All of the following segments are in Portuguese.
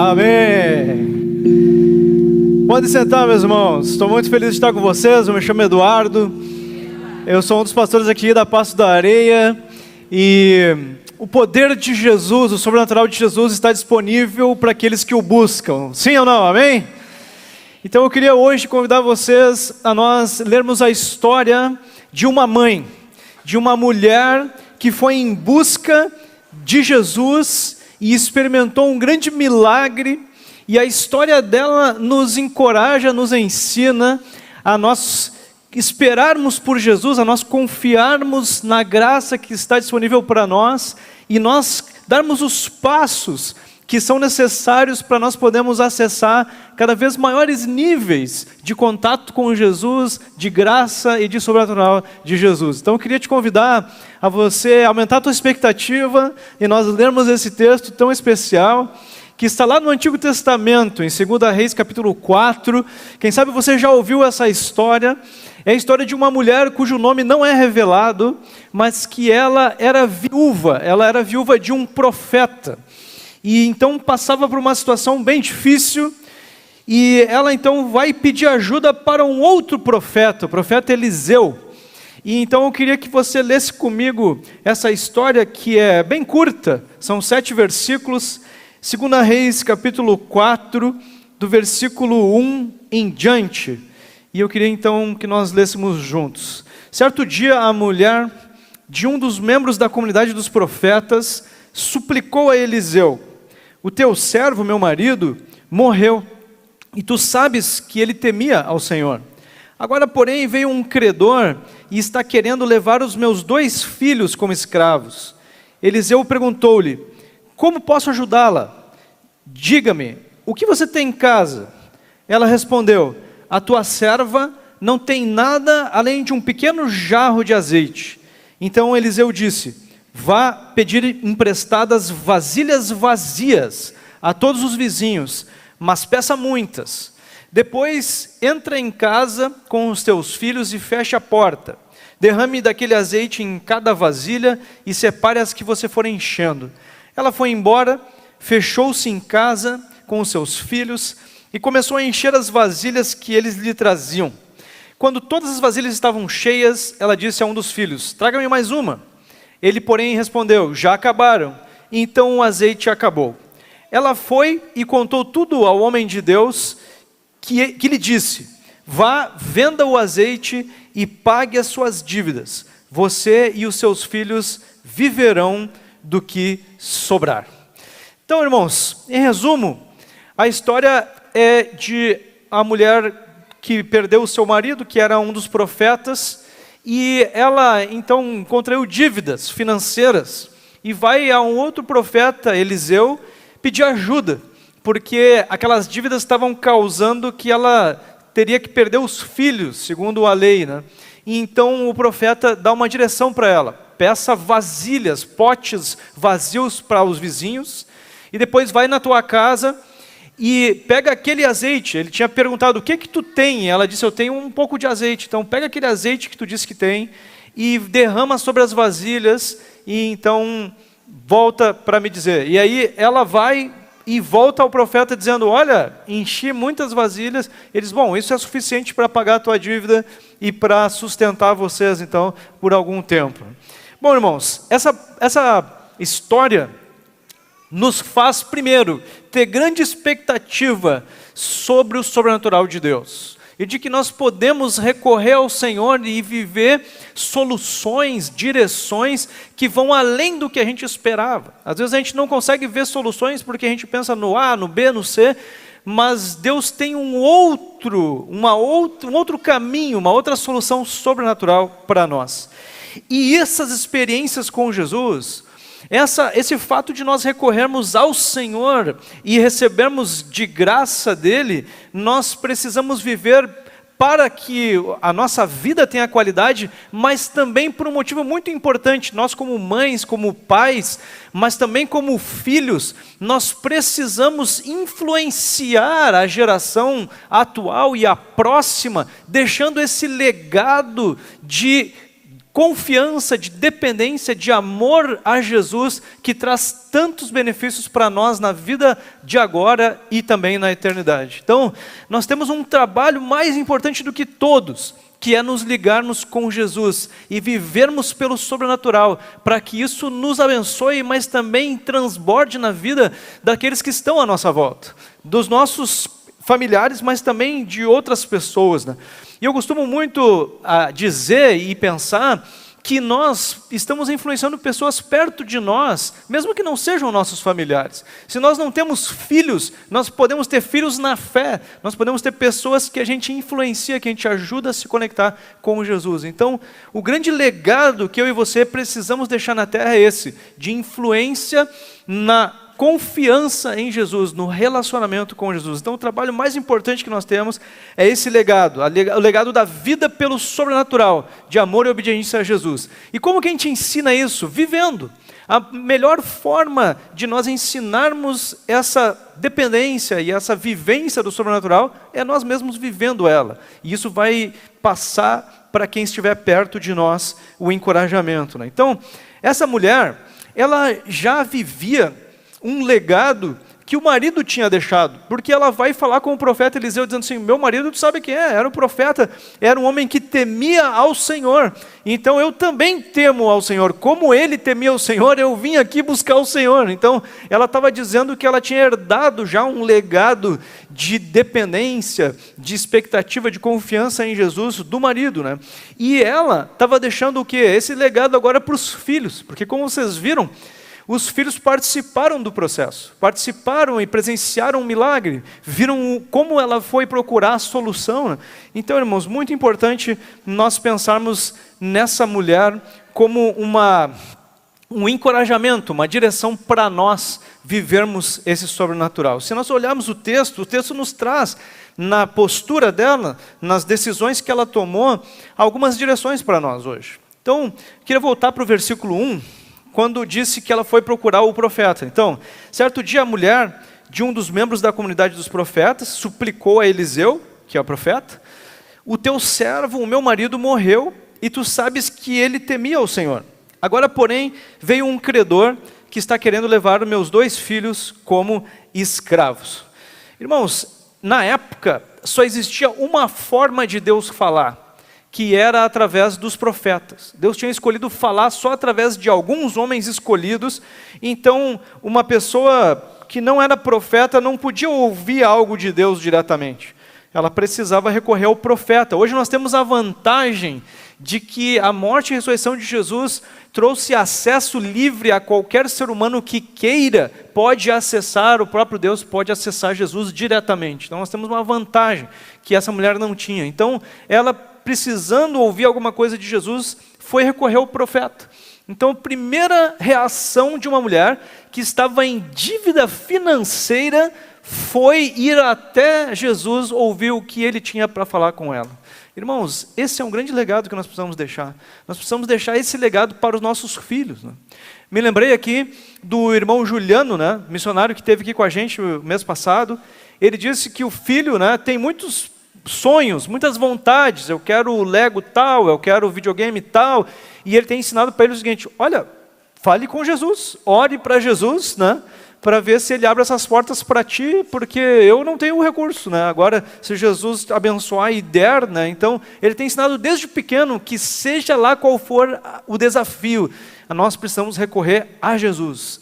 Amém. Podem sentar, meus irmãos. Estou muito feliz de estar com vocês. Eu me chamo Eduardo. Eu sou um dos pastores aqui da Passo da Areia. E o poder de Jesus, o sobrenatural de Jesus está disponível para aqueles que o buscam. Sim ou não? Amém? Então eu queria hoje convidar vocês a nós lermos a história de uma mãe, de uma mulher que foi em busca de Jesus e experimentou um grande milagre, e a história dela nos encoraja, nos ensina a nós esperarmos por Jesus, a nós confiarmos na graça que está disponível para nós, e nós darmos os passos que são necessários para nós podermos acessar cada vez maiores níveis de contato com Jesus, de graça e de sobrenatural de Jesus. Então eu queria te convidar a você aumentar a tua expectativa e nós lermos esse texto tão especial, que está lá no Antigo Testamento, em 2 Reis capítulo 4. Quem sabe você já ouviu essa história. É a história de uma mulher cujo nome não é revelado, mas que ela era viúva de um profeta. E então passava por uma situação bem difícil, e ela então vai pedir ajuda para um outro profeta, o profeta Eliseu. E então eu queria que você lesse comigo essa história, que é bem curta, são 7 versículos, 2 Reis capítulo 4, do versículo 1 em diante. E eu queria então que nós lêssemos juntos. Certo dia, a mulher de um dos membros da comunidade dos profetas suplicou a Eliseu: o teu servo, meu marido, morreu, e tu sabes que ele temia ao Senhor. Agora, porém, veio um credor e está querendo levar os meus 2 filhos como escravos. Eliseu perguntou-lhe: como posso ajudá-la? Diga-me, o que você tem em casa? Ela respondeu: a tua serva não tem nada além de um pequeno jarro de azeite. Então Eliseu disse: vá pedir emprestadas vasilhas vazias a todos os vizinhos, mas peça muitas. Depois entra em casa com os teus filhos e feche a porta. Derrame daquele azeite em cada vasilha e separe as que você for enchendo. Ela foi embora, fechou-se em casa com os seus filhos e começou a encher as vasilhas que eles lhe traziam. Quando todas as vasilhas estavam cheias, ela disse a um dos filhos: traga-me mais uma. Ele, porém, respondeu: já acabaram. Então o azeite acabou. Ela foi e contou tudo ao homem de Deus, que lhe disse: vá, venda o azeite e pague as suas dívidas. Você e os seus filhos viverão do que sobrar. Então, irmãos, em resumo, a história é de a mulher que perdeu o seu marido, que era um dos profetas, e ela então contraiu dívidas financeiras e vai a um outro profeta, Eliseu, pedir ajuda, porque aquelas dívidas estavam causando que ela teria que perder os filhos, segundo a lei, né? E então o profeta dá uma direção para ela: peça vasilhas, potes vazios para os vizinhos, e depois vai na tua casa e pega aquele azeite. Ele tinha perguntado: o que tu tem? Ela disse: eu tenho um pouco de azeite. Então pega aquele azeite que tu disse que tem e derrama sobre as vasilhas, e então volta para me dizer. E aí ela vai e volta ao profeta dizendo: olha, enchi muitas vasilhas. Ele diz: bom, isso é suficiente para pagar a tua dívida e para sustentar vocês então por algum tempo. Bom, irmãos, essa história nos faz, primeiro, ter grande expectativa sobre o sobrenatural de Deus, e de que nós podemos recorrer ao Senhor e viver soluções, direções que vão além do que a gente esperava. Às vezes a gente não consegue ver soluções porque a gente pensa no A, no B, no C, mas Deus tem um outro caminho, uma outra solução sobrenatural para nós. E essas experiências com Jesus, esse fato de nós recorrermos ao Senhor e recebermos de graça dele, nós precisamos viver para que a nossa vida tenha qualidade, mas também por um motivo muito importante. Nós, como mães, como pais, mas também como filhos, nós precisamos influenciar a geração atual e a próxima, deixando esse legado de confiança, de dependência, de amor a Jesus, que traz tantos benefícios para nós na vida de agora e também na eternidade. Então, nós temos um trabalho mais importante do que todos, que é nos ligarmos com Jesus e vivermos pelo sobrenatural, para que isso nos abençoe, mas também transborde na vida daqueles que estão à nossa volta, dos nossos familiares, mas também de outras pessoas, né? E eu costumo muito dizer e pensar que nós estamos influenciando pessoas perto de nós, mesmo que não sejam nossos familiares. Se nós não temos filhos, nós podemos ter filhos na fé, nós podemos ter pessoas que a gente influencia, que a gente ajuda a se conectar com Jesus. Então, o grande legado que eu e você precisamos deixar na terra é esse, de influência na confiança em Jesus, no relacionamento com Jesus. Então o trabalho mais importante que nós temos é esse legado, o legado da vida pelo sobrenatural, de amor e obediência a Jesus. E como que a gente ensina isso? Vivendo. A melhor forma de nós ensinarmos essa dependência e essa vivência do sobrenatural é nós mesmos vivendo ela. E isso vai passar para quem estiver perto de nós o encorajamento, né? Então, essa mulher, ela já vivia um legado que o marido tinha deixado, porque ela vai falar com o profeta Eliseu, dizendo assim: meu marido, tu sabe quem é? Era um profeta, era um homem que temia ao Senhor, então eu também temo ao Senhor, como ele temia ao Senhor, eu vim aqui buscar o Senhor. Então ela estava dizendo que ela tinha herdado já um legado de dependência, de expectativa, de confiança em Jesus do marido, né? E ela estava deixando o quê? Esse legado agora para os filhos, porque como vocês viram, os filhos participaram do processo, participaram e presenciaram um milagre, viram como ela foi procurar a solução, né? Então, irmãos, muito importante nós pensarmos nessa mulher como um encorajamento, uma direção para nós vivermos esse sobrenatural. Se nós olharmos o texto nos traz, na postura dela, nas decisões que ela tomou, algumas direções para nós hoje. Então, queria voltar para o versículo 1, quando disse que ela foi procurar o profeta. Então, certo dia a mulher de um dos membros da comunidade dos profetas suplicou a Eliseu, que é o profeta: o teu servo, o meu marido, morreu, e tu sabes que ele temia o Senhor. Agora, porém, veio um credor que está querendo levar os meus 2 filhos como escravos. Irmãos, na época, só existia uma forma de Deus falar, que era através dos profetas. Deus tinha escolhido falar só através de alguns homens escolhidos, então uma pessoa que não era profeta não podia ouvir algo de Deus diretamente. Ela precisava recorrer ao profeta. Hoje nós temos a vantagem de que a morte e a ressurreição de Jesus trouxe acesso livre a qualquer ser humano que queira, pode acessar, o próprio Deus pode acessar Jesus diretamente. Então nós temos uma vantagem que essa mulher não tinha. Então ela, precisando ouvir alguma coisa de Jesus, foi recorrer ao profeta. Então a primeira reação de uma mulher que estava em dívida financeira foi ir até Jesus ouvir o que ele tinha para falar com ela. Irmãos, esse é um grande legado que nós precisamos deixar. Nós precisamos deixar esse legado para os nossos filhos, né? Me lembrei aqui do irmão Juliano, né, missionário que esteve aqui com a gente no mês passado. Ele disse que o filho, né, tem muitos sonhos, muitas vontades. Eu quero o Lego tal, eu quero o videogame tal. E ele tem ensinado para ele o seguinte: olha, fale com Jesus, ore para Jesus, né, para ver se ele abre essas portas para ti, porque eu não tenho o recurso, né? Agora, se Jesus abençoar e der, né? Então, ele tem ensinado desde pequeno que seja lá qual for o desafio, nós precisamos recorrer a Jesus,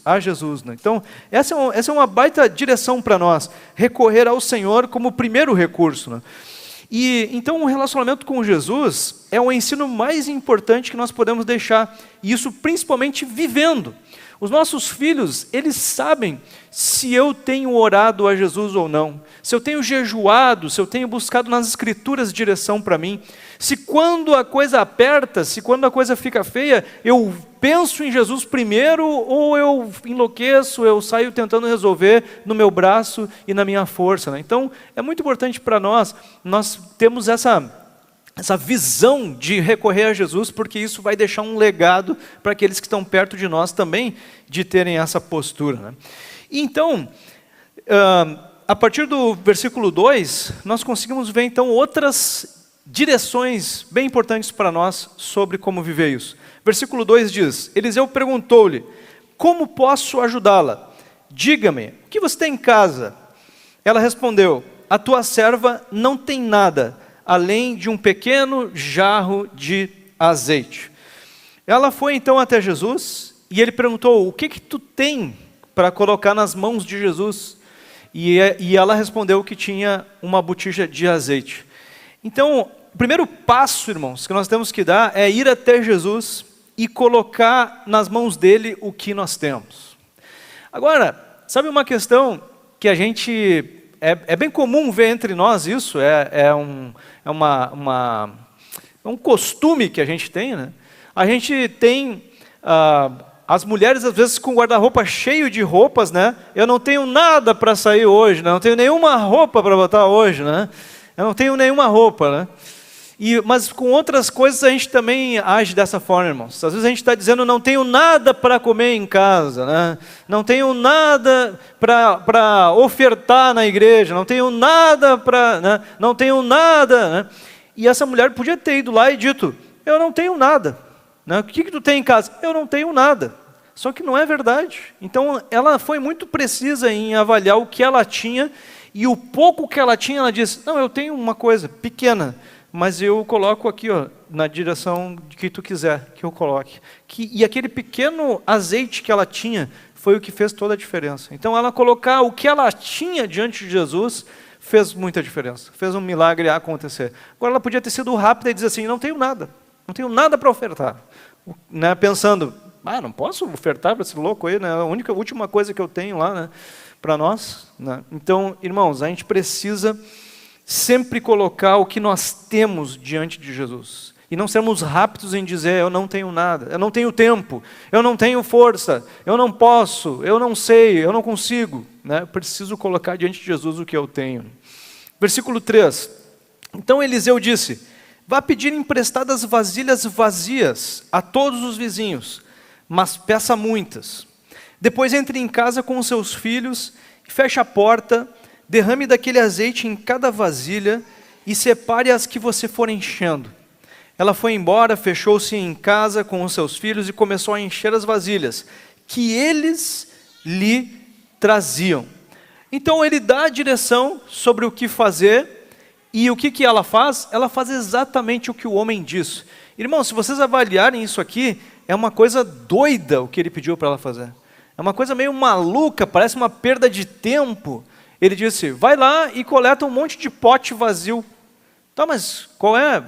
né? Então, essa é uma baita direção para nós, recorrer ao Senhor como primeiro recurso, né? E então o relacionamento com Jesus é o ensino mais importante que nós podemos deixar, e isso principalmente vivendo. Os nossos filhos, eles sabem se eu tenho orado a Jesus ou não, se eu tenho jejuado, se eu tenho buscado nas Escrituras direção para mim, se quando a coisa aperta, se quando a coisa fica feia, eu penso em Jesus primeiro ou eu enlouqueço, eu saio tentando resolver no meu braço e na minha força, né? Então, é muito importante para nós temos essa visão de recorrer a Jesus, porque isso vai deixar um legado para aqueles que estão perto de nós também, de terem essa postura, né? Então, a partir do versículo 2, nós conseguimos ver então outras direções bem importantes para nós sobre como viver isso. Versículo 2 diz: Eliseu perguntou-lhe: como posso ajudá-la? Diga-me, o que você tem em casa? Ela respondeu: a tua serva não tem nada, além de um pequeno jarro de azeite. Ela foi então até Jesus, e ele perguntou: o que tu tem para colocar nas mãos de Jesus? E ela respondeu que tinha uma botija de azeite. Então, o primeiro passo, irmãos, que nós temos que dar é ir até Jesus e colocar nas mãos dele o que nós temos. Agora, sabe uma questão que a gente... É bem comum ver entre nós isso, é um costume que a gente tem, né? A gente tem... as mulheres, às vezes, com o guarda-roupa cheio de roupas, né? Eu não tenho nada para sair hoje, né? Não tenho nenhuma roupa para botar hoje, né? Eu não tenho nenhuma roupa, né? Mas com outras coisas a gente também age dessa forma, irmãos. Às vezes a gente está dizendo: não tenho nada para comer em casa, né? Não tenho nada para ofertar na igreja, não tenho nada para... né? Não tenho nada, né? E essa mulher podia ter ido lá e dito: eu não tenho nada. O que tu tem em casa? Eu não tenho nada. Só que não é verdade. Então, ela foi muito precisa em avaliar o que ela tinha, e o pouco que ela tinha, ela disse: não, eu tenho uma coisa pequena, mas eu coloco aqui, ó, na direção que tu quiser que eu coloque. E aquele pequeno azeite que ela tinha foi o que fez toda a diferença. Então, ela colocar o que ela tinha diante de Jesus fez muita diferença, fez um milagre acontecer. Agora, ela podia ter sido rápida e dizer assim: não tenho nada para ofertar. Né, pensando: não posso ofertar para esse louco aí, né? A última coisa que eu tenho lá, né, para nós. Né? Então, irmãos, a gente precisa sempre colocar o que nós temos diante de Jesus. E não sermos rápidos em dizer: eu não tenho nada, eu não tenho tempo, eu não tenho força, eu não posso, eu não sei, eu não consigo. Né? Eu preciso colocar diante de Jesus o que eu tenho. Versículo 3. Então Eliseu disse: vá pedir emprestadas vasilhas vazias a todos os vizinhos, mas peça muitas. Depois entre em casa com os seus filhos, feche a porta, derrame daquele azeite em cada vasilha e separe as que você for enchendo. Ela foi embora, fechou-se em casa com os seus filhos e começou a encher as vasilhas que eles lhe traziam. Então ele dá a direção sobre o que fazer. E o que ela faz? Ela faz exatamente o que o homem disse. Irmão, se vocês avaliarem isso aqui, é uma coisa doida o que ele pediu para ela fazer. É uma coisa meio maluca, parece uma perda de tempo. Ele disse: vai lá e coleta um monte de pote vazio. Tá, mas qual é?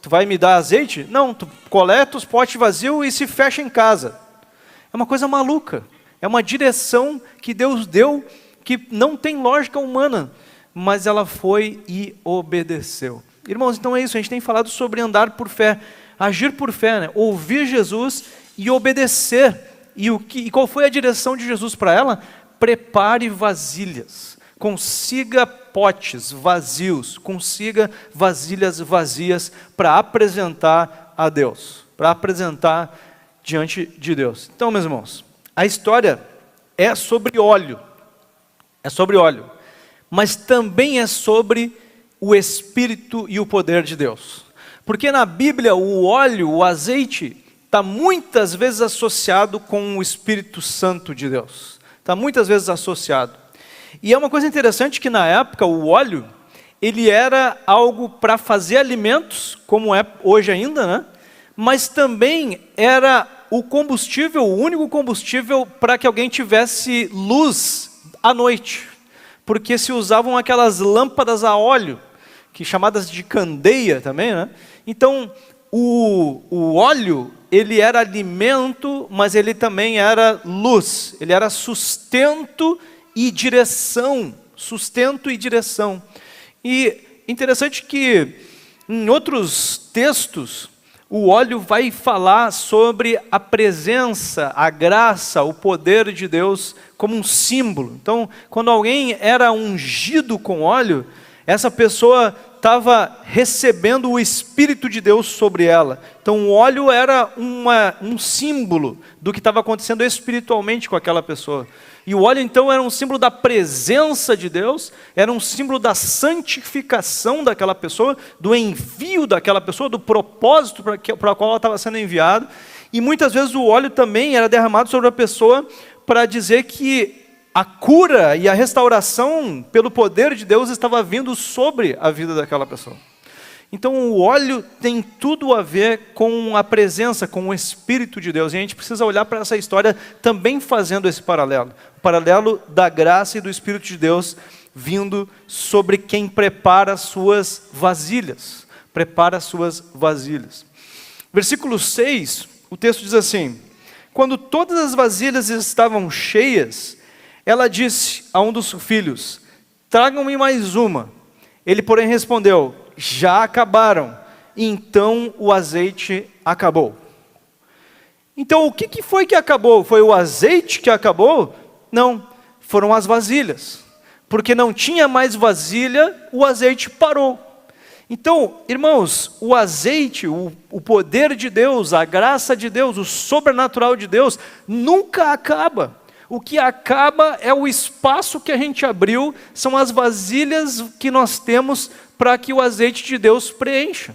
Tu vai me dar azeite? Não, tu coleta os potes vazios e se fecha em casa. É uma coisa maluca. É uma direção que Deus deu que não tem lógica humana. Mas ela foi e obedeceu. Irmãos, então é isso, a gente tem falado sobre andar por fé, agir por fé, né? Ouvir Jesus e obedecer. E qual foi a direção de Jesus para ela? Prepare vasilhas, consiga potes vazios, consiga vasilhas vazias para apresentar a Deus, para apresentar diante de Deus. Então, meus irmãos, a história é sobre óleo, mas também é sobre o Espírito e o poder de Deus. Porque na Bíblia o óleo, o azeite, está muitas vezes associado com o Espírito Santo de Deus. Está muitas vezes associado. E é uma coisa interessante que na época o óleo, ele era algo para fazer alimentos, como é hoje ainda, né? Mas também era o combustível, o único combustível para que alguém tivesse luz à noite. Porque se usavam aquelas lâmpadas a óleo, que chamadas de candeia também, né? Então, o óleo, ele era alimento, mas ele também era luz, ele era sustento e direção. E interessante que, em outros textos, o óleo vai falar sobre a presença, a graça, o poder de Deus como um símbolo. Então, quando alguém era ungido com óleo, essa pessoa estava recebendo o Espírito de Deus sobre ela. Então o óleo era um símbolo do que estava acontecendo espiritualmente com aquela pessoa. E o óleo então era um símbolo da presença de Deus, era um símbolo da santificação daquela pessoa, do envio daquela pessoa, do propósito para o qual ela estava sendo enviada. E muitas vezes o óleo também era derramado sobre a pessoa para dizer que a cura e a restauração pelo poder de Deus estava vindo sobre a vida daquela pessoa. Então o óleo tem tudo a ver com a presença, com o Espírito de Deus. E a gente precisa olhar para essa história também fazendo esse paralelo. O paralelo da graça e do Espírito de Deus vindo sobre quem prepara as suas vasilhas. Prepara as suas vasilhas. Versículo 6, o texto diz assim: quando todas as vasilhas estavam cheias, ela disse a um dos filhos: tragam-me mais uma. Ele, porém, respondeu: já acabaram. Então o azeite acabou. Então o que foi que acabou? Foi o azeite que acabou? Não, foram as vasilhas. Porque não tinha mais vasilha, o azeite parou. Então, irmãos, o azeite, o poder de Deus, a graça de Deus, o sobrenatural de Deus, nunca acaba. O que acaba é o espaço que a gente abriu, são as vasilhas que nós temos para que o azeite de Deus preencha.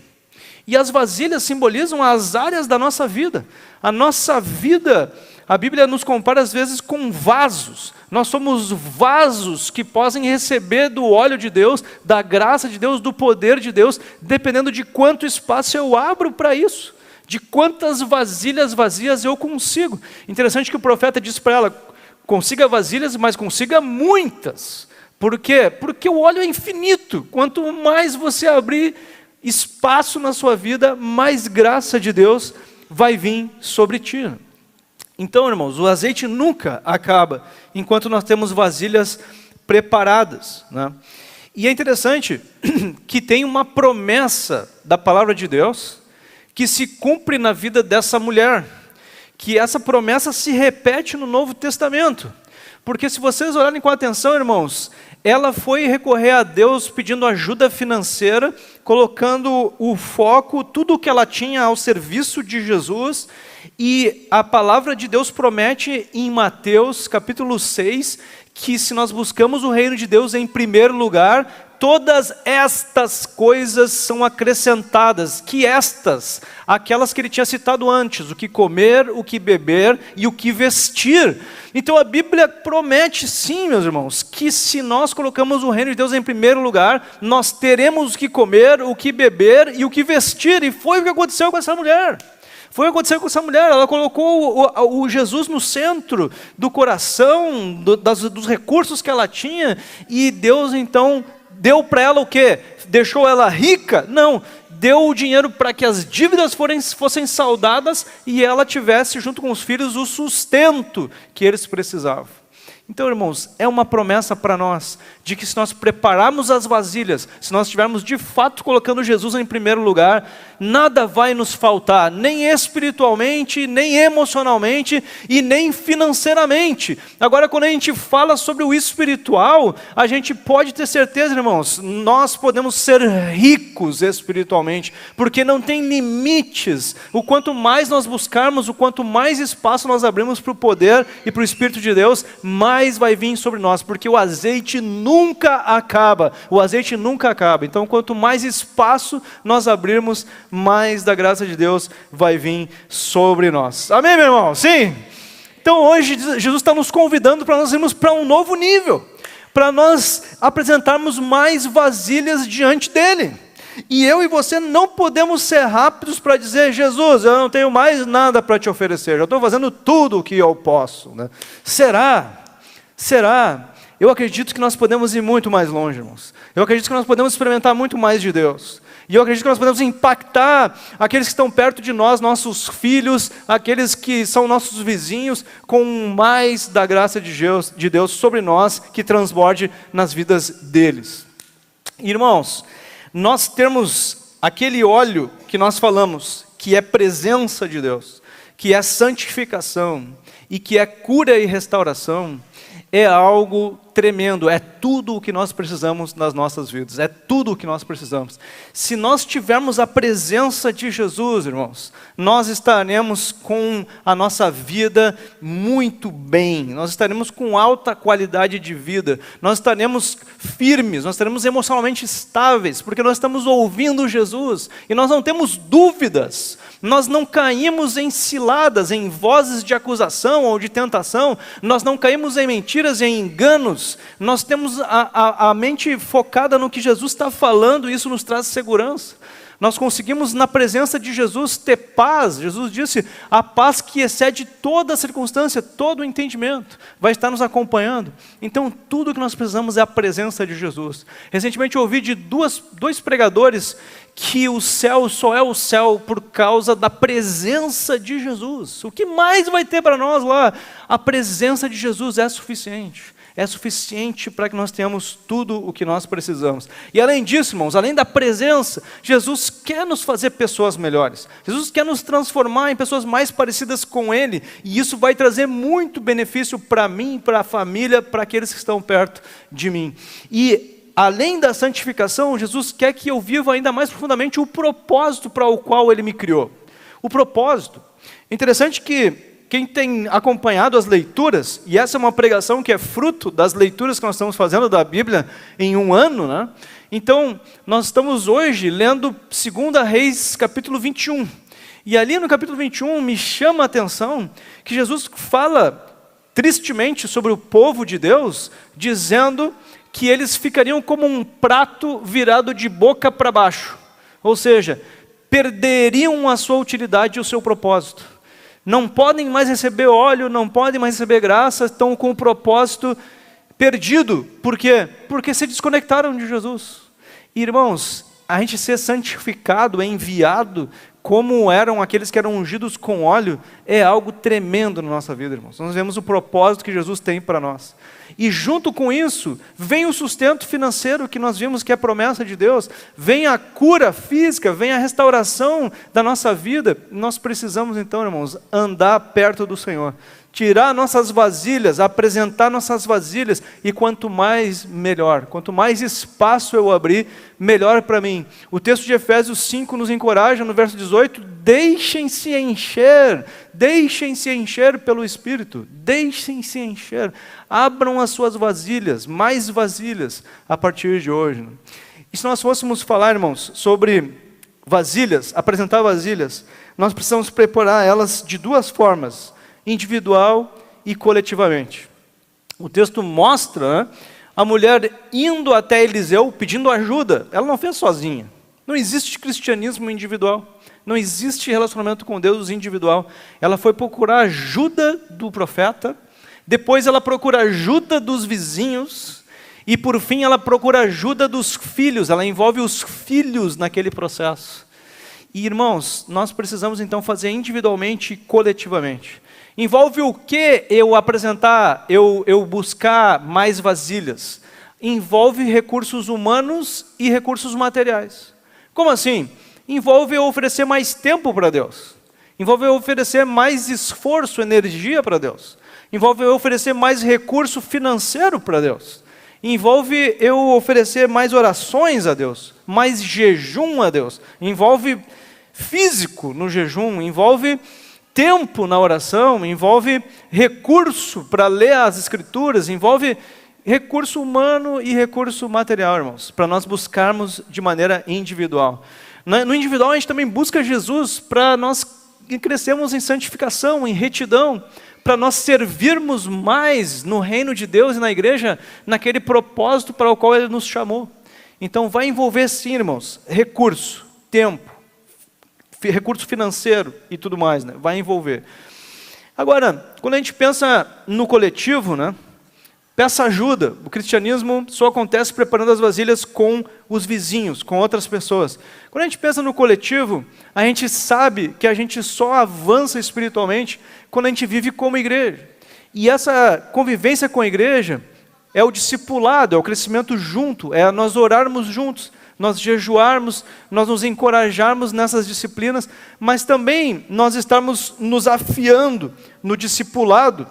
E as vasilhas simbolizam as áreas da nossa vida. A nossa vida, a Bíblia nos compara às vezes com vasos. Nós somos vasos que podem receber do óleo de Deus, da graça de Deus, do poder de Deus, dependendo de quanto espaço eu abro para isso, de quantas vasilhas vazias eu consigo. Interessante que o profeta disse para ela: consiga vasilhas, mas consiga muitas. Por quê? Porque o óleo é infinito. Quanto mais você abrir espaço na sua vida, mais graça de Deus vai vir sobre ti. Então, irmãos, o azeite nunca acaba enquanto nós temos vasilhas preparadas, né? E é interessante que tem uma promessa da palavra de Deus que se cumpre na vida dessa mulher, que essa promessa se repete no Novo Testamento. Porque se vocês olharem com atenção, irmãos, ela foi recorrer a Deus pedindo ajuda financeira, colocando o foco, tudo o que ela tinha ao serviço de Jesus. E a palavra de Deus promete em Mateus capítulo 6, que se nós buscamos o reino de Deus em primeiro lugar, todas estas coisas são acrescentadas. Que estas? Aquelas que ele tinha citado antes: o que comer, o que beber e o que vestir. Então a Bíblia promete sim, meus irmãos, que se nós colocamos o reino de Deus em primeiro lugar, nós teremos o que comer, o que beber e o que vestir. E foi o que aconteceu com essa mulher. Foi o que aconteceu com essa mulher. Ela colocou o Jesus no centro do coração, dos recursos que ela tinha, e Deus então deu para ela o quê? Deixou ela rica? Não, deu o dinheiro para que as dívidas fossem saldadas e ela tivesse junto com os filhos o sustento que eles precisavam. Então, irmãos, é uma promessa para nós, de que se nós prepararmos as vasilhas, se nós estivermos de fato colocando Jesus em primeiro lugar, nada vai nos faltar, nem espiritualmente, nem emocionalmente e nem financeiramente. Agora, quando a gente fala sobre o espiritual, a gente pode ter certeza, irmãos, nós podemos ser ricos espiritualmente, porque não tem limites. O quanto mais nós buscarmos, o quanto mais espaço nós abrimos para o poder e para o Espírito de Deus, mais vai vir sobre nós, porque o azeite nunca acaba. O azeite nunca acaba. Então, quanto mais espaço nós abrirmos, mais da graça de Deus vai vir sobre nós. Amém, meu irmão? Sim? Então, hoje, Jesus está nos convidando para nós irmos para um novo nível, para nós apresentarmos mais vasilhas diante dEle. E eu e você não podemos ser rápidos para dizer: Jesus, eu não tenho mais nada para te oferecer, já estou fazendo tudo o que eu posso, né? Será? Eu acredito que nós podemos ir muito mais longe, irmãos. Eu acredito que nós podemos experimentar muito mais de Deus. E eu acredito que nós podemos impactar aqueles que estão perto de nós, nossos filhos, aqueles que são nossos vizinhos, com mais da graça de Deus sobre nós, que transborde nas vidas deles. Irmãos, nós temos aquele óleo que nós falamos, que é presença de Deus, que é santificação e que é cura e restauração, é algo tremendo, é tudo o que nós precisamos nas nossas vidas, é tudo o que nós precisamos. Se nós tivermos a presença de Jesus, irmãos, nós estaremos com a nossa vida muito bem, nós estaremos com alta qualidade de vida, nós estaremos firmes, nós estaremos emocionalmente estáveis, porque nós estamos ouvindo Jesus, e nós não temos dúvidas, nós não caímos em ciladas, em vozes de acusação ou de tentação, nós não caímos em mentiras e em enganos, nós temos a mente focada no que Jesus está falando, e isso nos traz segurança. Nós conseguimos na presença de Jesus ter paz. Jesus disse, a paz que excede toda circunstância, todo o entendimento, vai estar nos acompanhando. Então tudo que nós precisamos é a presença de Jesus. Recentemente eu ouvi de dois pregadores que o céu só é o céu por causa da presença de Jesus. O que mais vai ter para nós lá? A presença de Jesus é suficiente. É suficiente para que nós tenhamos tudo o que nós precisamos. E além disso, irmãos, além da presença, Jesus quer nos fazer pessoas melhores. Jesus quer nos transformar em pessoas mais parecidas com Ele. E isso vai trazer muito benefício para mim, para a família, para aqueles que estão perto de mim. E além da santificação, Jesus quer que eu viva ainda mais profundamente o propósito para o qual Ele me criou. O propósito. Interessante que quem tem acompanhado as leituras, e essa é uma pregação que é fruto das leituras que nós estamos fazendo da Bíblia em um ano, né? Então, nós estamos hoje lendo 2 Reis, capítulo 21. E ali no capítulo 21 me chama a atenção que Jesus fala tristemente sobre o povo de Deus, dizendo que eles ficariam como um prato virado de boca para baixo. Ou seja, perderiam a sua utilidade e o seu propósito. Não podem mais receber óleo, não podem mais receber graça, estão com o propósito perdido. Por quê? Porque se desconectaram de Jesus. Irmãos, a gente ser santificado, enviado, como eram aqueles que eram ungidos com óleo, é algo tremendo na nossa vida, irmãos. Nós vemos o propósito que Jesus tem para nós. E junto com isso, vem o sustento financeiro que nós vimos que é promessa de Deus, vem a cura física, vem a restauração da nossa vida. Nós precisamos então, irmãos, andar perto do Senhor, tirar nossas vasilhas, apresentar nossas vasilhas, e quanto mais, melhor. Quanto mais espaço eu abrir, melhor para mim. O texto de Efésios 5 nos encoraja, no verso 18, deixem-se encher pelo Espírito, deixem-se encher, abram as suas vasilhas, mais vasilhas, a partir de hoje. E se nós fôssemos falar, irmãos, sobre vasilhas, apresentar vasilhas, nós precisamos preparar elas de duas formas, individual e coletivamente. O texto mostra, né, a mulher indo até Eliseu pedindo ajuda. Ela não fez sozinha. Não existe cristianismo individual. Não existe relacionamento com Deus individual. Ela foi procurar ajuda do profeta, depois ela procura ajuda dos vizinhos, e por fim ela procura ajuda dos filhos. Ela envolve os filhos naquele processo. E irmãos, nós precisamos então fazer individualmente e coletivamente. Envolve o que eu apresentar, eu buscar mais vasilhas? Envolve recursos humanos e recursos materiais. Como assim? Envolve eu oferecer mais tempo para Deus. Envolve eu oferecer mais esforço, energia para Deus. Envolve eu oferecer mais recurso financeiro para Deus. Envolve eu oferecer mais orações a Deus, mais jejum a Deus. Envolve físico no jejum, envolve tempo na oração, envolve recurso para ler as Escrituras, envolve recurso humano e recurso material, irmãos, para nós buscarmos de maneira individual. No individual a gente também busca Jesus para nós crescermos em santificação, em retidão, para nós servirmos mais no reino de Deus e na igreja, naquele propósito para o qual Ele nos chamou. Então vai envolver sim, irmãos, recurso, tempo, recurso financeiro e tudo mais, né? Vai envolver. Agora, quando a gente pensa no coletivo, né? Peça ajuda. O cristianismo só acontece preparando as vasilhas com os vizinhos, com outras pessoas. Quando a gente pensa no coletivo, a gente sabe que a gente só avança espiritualmente quando a gente vive como igreja. E essa convivência com a igreja é o discipulado, é o crescimento junto, é nós orarmos juntos, nós jejuarmos, nós nos encorajarmos nessas disciplinas, mas também nós estarmos nos afiando no discipulado,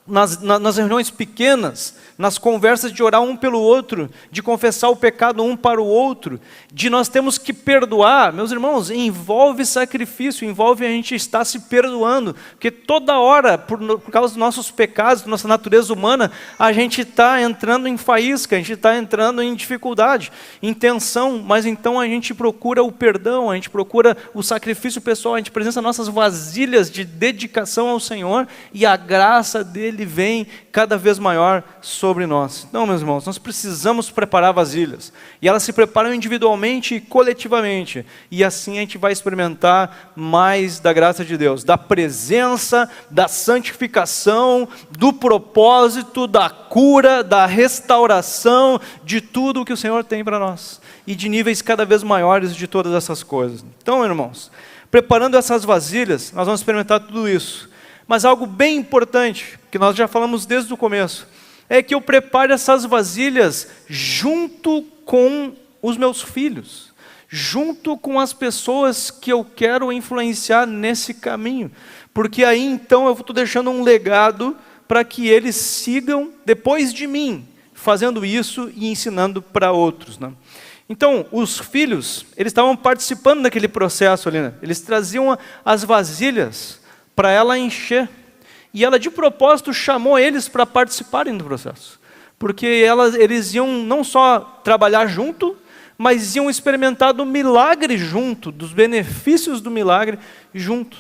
nas reuniões pequenas, nas conversas de orar um pelo outro, de confessar o pecado um para o outro, de nós temos que perdoar. Meus irmãos, envolve sacrifício, envolve a gente estar se perdoando, porque toda hora, por causa dos nossos pecados, da nossa natureza humana, a gente está entrando em faísca, a gente está entrando em dificuldade, em tensão, mas então a gente procura o perdão, a gente procura o sacrifício pessoal, a gente apresenta nossas vasilhas de dedicação ao Senhor, e a graça dele vem cada vez maior sobre nós. Então, meus irmãos, nós precisamos preparar vasilhas, e elas se preparam individualmente e coletivamente, e assim a gente vai experimentar mais da graça de Deus, da presença, da santificação, do propósito, da cura, da restauração, de tudo o que o Senhor tem para nós, e de níveis cada vez maiores de todas essas coisas. Então, irmãos, preparando essas vasilhas, nós vamos experimentar tudo isso. Mas algo bem importante, que nós já falamos desde o começo, é que eu prepare essas vasilhas junto com os meus filhos, junto com as pessoas que eu quero influenciar nesse caminho, porque aí então eu estou deixando um legado para que eles sigam depois de mim, fazendo isso e ensinando para outros, né? Então, os filhos, eles estavam participando daquele processo ali, né? Eles traziam as vasilhas para ela encher, e ela de propósito chamou eles para participarem do processo, porque eles iam não só trabalhar junto, mas iam experimentar do milagre junto, dos benefícios do milagre juntos.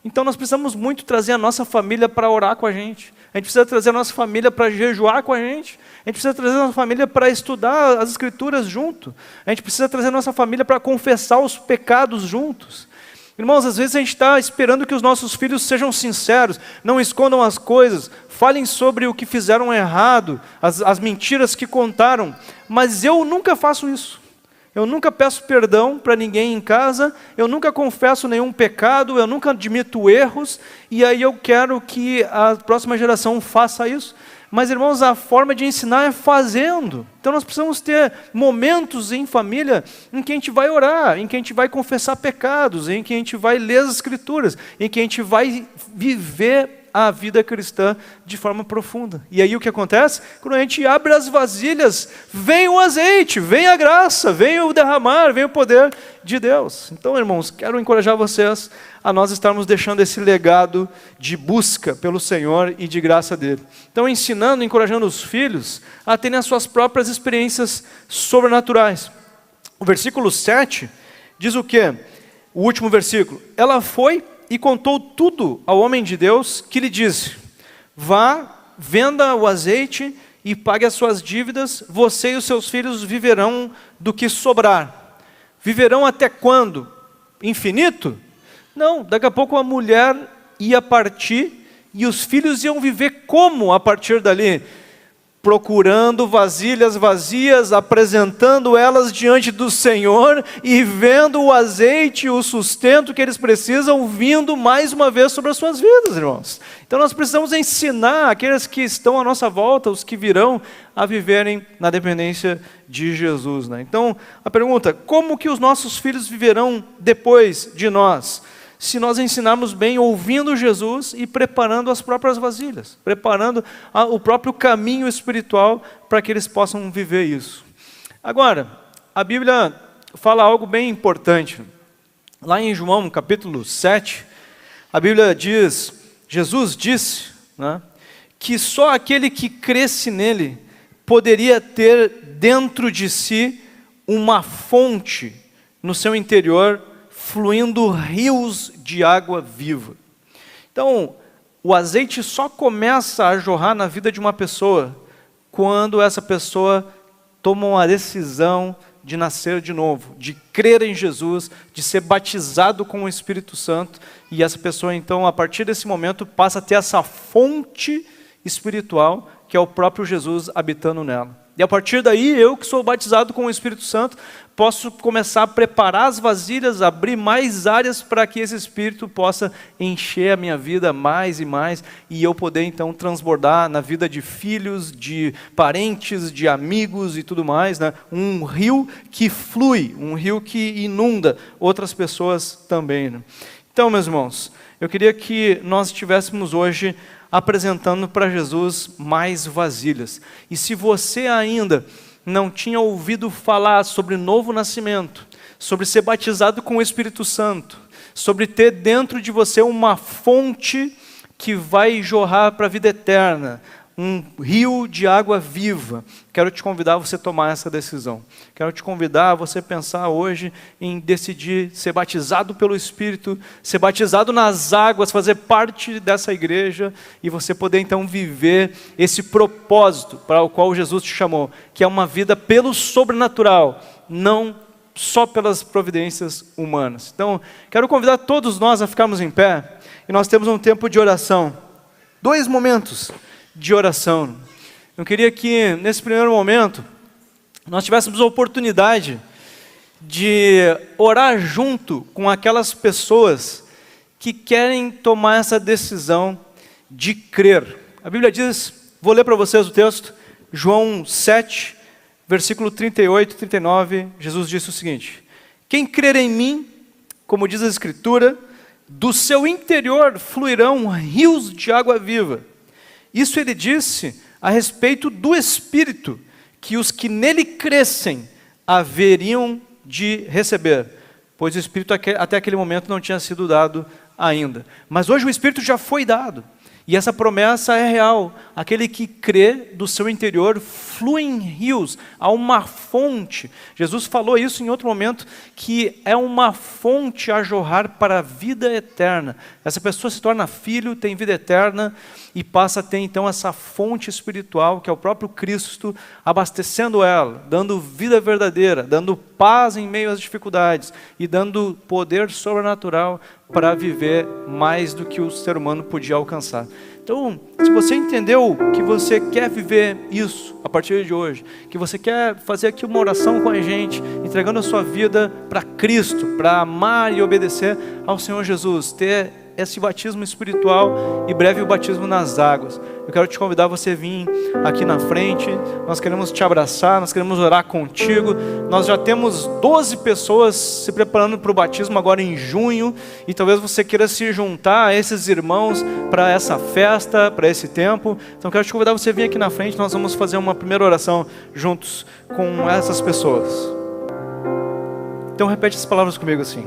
Então nós precisamos muito trazer a nossa família para orar com a gente precisa trazer a nossa família para jejuar com a gente precisa trazer a nossa família para estudar as Escrituras junto, a gente precisa trazer a nossa família para confessar os pecados juntos. Irmãos, às vezes a gente está esperando que os nossos filhos sejam sinceros, não escondam as coisas, falem sobre o que fizeram errado, as mentiras que contaram, mas eu nunca faço isso. Eu nunca peço perdão para ninguém em casa, eu nunca confesso nenhum pecado, eu nunca admito erros, e aí eu quero que a próxima geração faça isso. Mas, irmãos, a forma de ensinar é fazendo. Então nós precisamos ter momentos em família em que a gente vai orar, em que a gente vai confessar pecados, em que a gente vai ler as Escrituras, em que a gente vai viver a vida cristã de forma profunda. E aí o que acontece? Quando a gente abre as vasilhas, vem o azeite, vem a graça, vem o derramar, vem o poder de Deus. Então, irmãos, quero encorajar vocês a nós estarmos deixando esse legado de busca pelo Senhor e de graça dele. Então, ensinando, encorajando os filhos a terem as suas próprias experiências sobrenaturais. O versículo 7 diz o quê? O último versículo. Ela foi e contou tudo ao homem de Deus, que lhe disse: vá, venda o azeite e pague as suas dívidas, você e os seus filhos viverão do que sobrar. Viverão até quando? Infinito? Não, daqui a pouco a mulher ia partir e os filhos iam viver como a partir dali? Procurando vasilhas vazias, apresentando elas diante do Senhor e vendo o azeite, o sustento que eles precisam, vindo mais uma vez sobre as suas vidas, irmãos. Então nós precisamos ensinar aqueles que estão à nossa volta, os que virão, a viverem na dependência de Jesus, né? Então a pergunta: como que os nossos filhos viverão depois de nós? Se nós ensinarmos bem, ouvindo Jesus e preparando as próprias vasilhas, preparando o próprio caminho espiritual para que eles possam viver isso. Agora, a Bíblia fala algo bem importante. Lá em João, capítulo 7, a Bíblia diz, Jesus disse, né, que só aquele que cresce nele poderia ter dentro de si uma fonte no seu interior, fluindo rios de água viva. Então, o azeite só começa a jorrar na vida de uma pessoa quando essa pessoa toma uma decisão de nascer de novo, de crer em Jesus, de ser batizado com o Espírito Santo, e essa pessoa então, a partir desse momento, passa a ter essa fonte espiritual, que é o próprio Jesus habitando nela. E a partir daí, eu que sou batizado com o Espírito Santo, posso começar a preparar as vasilhas, abrir mais áreas para que esse Espírito possa encher a minha vida mais e mais, e eu poder então transbordar na vida de filhos, de parentes, de amigos e tudo mais, né? Um rio que flui, um rio que inunda outras pessoas também, né? Então, meus irmãos, eu queria que nós estivéssemos hoje apresentando para Jesus mais vasilhas. E se você ainda não tinha ouvido falar sobre novo nascimento, sobre ser batizado com o Espírito Santo, sobre ter dentro de você uma fonte que vai jorrar para a vida eterna, um rio de água viva, quero te convidar a você tomar essa decisão. Quero te convidar a você pensar hoje em decidir ser batizado pelo Espírito, ser batizado nas águas, fazer parte dessa igreja e você poder então viver esse propósito para o qual Jesus te chamou, que é uma vida pelo sobrenatural, não só pelas providências humanas. Então, quero convidar todos nós a ficarmos em pé e nós temos um tempo de oração. 2 momentos de oração. Eu queria que, nesse primeiro momento, nós tivéssemos a oportunidade de orar junto com aquelas pessoas que querem tomar essa decisão de crer. A Bíblia diz, vou ler para vocês o texto, João 7, versículo 38 e 39, Jesus disse o seguinte: quem crer em mim, como diz a Escritura, do seu interior fluirão rios de água viva. Isso ele disse a respeito do Espírito, que os que nele crescem haveriam de receber, pois o Espírito até aquele momento não tinha sido dado ainda. Mas hoje o Espírito já foi dado, e essa promessa é real. Aquele que crê, do seu interior fluem rios, há uma fonte. Jesus falou isso em outro momento, que é uma fonte a jorrar para a vida eterna. Essa pessoa se torna filho, tem vida eterna, e passa a ter então essa fonte espiritual, que é o próprio Cristo, abastecendo ela, dando vida verdadeira, dando paz em meio às dificuldades, e dando poder sobrenatural para viver mais do que o ser humano podia alcançar. Então, se você entendeu que você quer viver isso a partir de hoje, que você quer fazer aqui uma oração com a gente, entregando a sua vida para Cristo, para amar e obedecer ao Senhor Jesus, ter esse batismo espiritual e breve o batismo nas águas, eu quero te convidar a você vir aqui na frente. Nós queremos te abraçar, nós queremos orar contigo. Nós já temos 12 pessoas se preparando para o batismo agora em junho, e talvez você queira se juntar a esses irmãos para essa festa, para esse tempo. Então eu quero te convidar a você vir aqui na frente. Nós vamos fazer uma primeira oração juntos com essas pessoas. Então repete essas palavras comigo assim.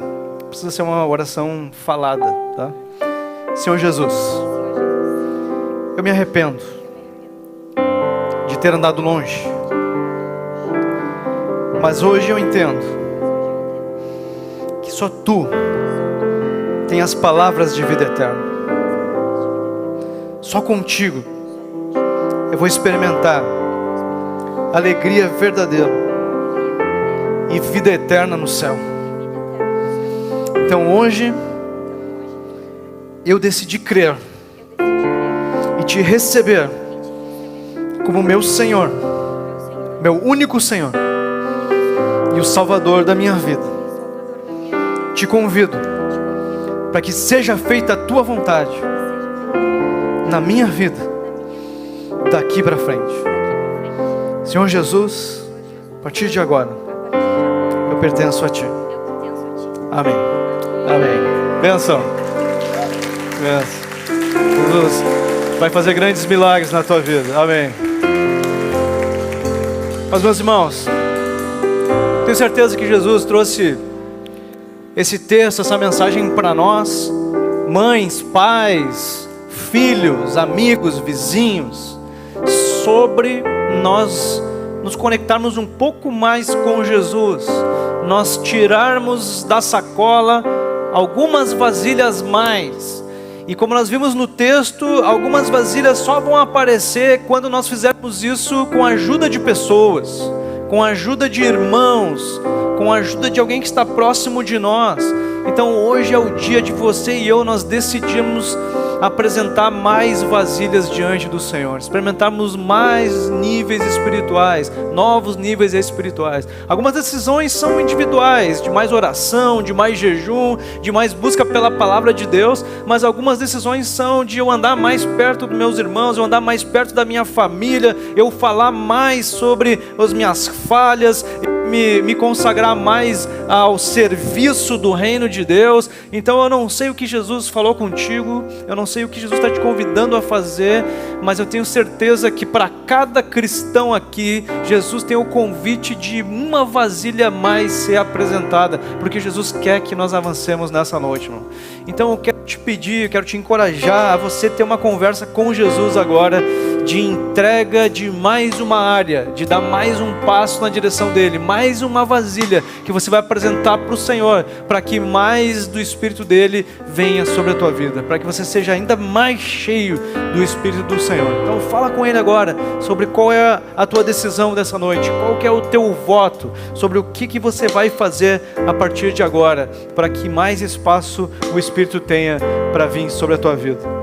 Precisa ser uma oração falada, tá? Senhor Jesus, eu me arrependo de ter andado longe, mas hoje eu entendo que só Tu tem as palavras de vida eterna. Só contigo eu vou experimentar alegria verdadeira e vida eterna no céu. Então hoje eu decidi crer e Te receber como meu Senhor, meu único Senhor e o Salvador da minha vida. Te convido para que seja feita a Tua vontade na minha vida, daqui para frente. Senhor Jesus, a partir de agora eu pertenço a Ti. Amém. Amém. Benção. Jesus vai fazer grandes milagres na tua vida. Amém. Mas, meus irmãos, tenho certeza que Jesus trouxe esse texto, essa mensagem para nós, mães, pais, filhos, amigos, vizinhos, sobre nós nos conectarmos um pouco mais com Jesus, nós tirarmos da sacola algumas vasilhas mais. E como nós vimos no texto, algumas vasilhas só vão aparecer quando nós fizermos isso com a ajuda de pessoas, com a ajuda de irmãos, com a ajuda de alguém que está próximo de nós. Então hoje é o dia de você e eu, nós decidimos apresentar mais vasilhas diante do Senhor, experimentarmos mais níveis espirituais, novos níveis espirituais. Algumas decisões são individuais, de mais oração, de mais jejum, de mais busca pela palavra de Deus, mas algumas decisões são de eu andar mais perto dos meus irmãos, eu andar mais perto da minha família, eu falar mais sobre as minhas falhas, me consagrar mais ao serviço do reino de Deus. Então eu não sei o que Jesus falou contigo, eu não sei o que Jesus está te convidando a fazer, mas eu tenho certeza que para cada cristão aqui, Jesus tem o convite de uma vasilha a mais ser apresentada, porque Jesus quer que nós avancemos nessa noite, irmão. Então eu quero te pedir, eu quero te encorajar a você ter uma conversa com Jesus agora, de entrega de mais uma área, de dar mais um passo na direção dele, mais uma vasilha que você vai apresentar para o Senhor, para que mais do Espírito dele venha sobre a tua vida, para que você seja ainda mais cheio do Espírito do Senhor. Então fala com ele agora sobre qual é a tua decisão dessa noite, qual que é o teu voto, sobre o que você vai fazer a partir de agora, para que mais espaço o Espírito tenha para vir sobre a tua vida.